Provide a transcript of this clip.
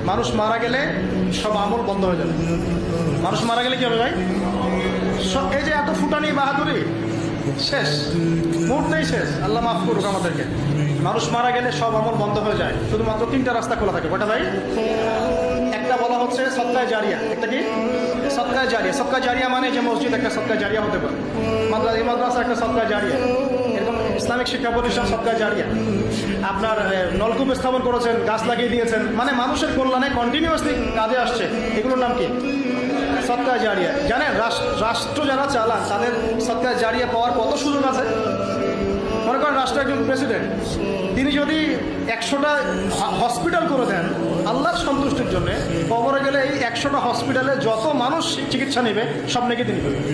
মানুষ মারা গেলে সব আমল বন্ধ হয়ে যাবে। মানুষ মারা গেলে কি হবে ভাই? এই যে এত ফুটানি বাহাদুরি শেষ, মুহূর্তেই শেষ। আল্লাহ মাফ করুক আমাদেরকে। মানুষ মারা গেলে সব আমল বন্ধ হয়ে যায়, শুধুমাত্র তিনটা রাস্তা খোলা থাকে। কটা ভাই? একটা বলা হচ্ছে সদকায়ে জারিয়া। একটা কি? সদকায়ে জারিয়া। সদকায়ে জারিয়া মানে যে মসজিদ একটা সদকায়ে জারিয়া হতে পারে, মাদ্রাসা একটা সদকায়ে জারিয়া, এরকম ইসলামিক শিক্ষা প্রতিষ্ঠান সদকায়ে জারিয়া। আপনার নলকূপ স্থাপন করেছেন, গাছ লাগিয়ে দিয়েছেন, মানে মানুষের কল্যাণে কন্টিনিউয়াসলি কাজে আসছে, এগুলোর নাম কি? সদকায়ে জারিয়া। জানেন রাষ্ট্র যারা চালান তাদের সদকায়ে জারিয়া পাওয়ার কত সুযোগ আছে? মনে করেন রাষ্ট্র একজন প্রেসিডেন্ট, তিনি যদি 100টা হসপিটাল করে দেন আল্লাহর সন্তুষ্টির জন্য, কবরে গেলে এই 100টা হসপিটালে যত মানুষ চিকিৎসা নেবে সব নাকি তিনি করবেন।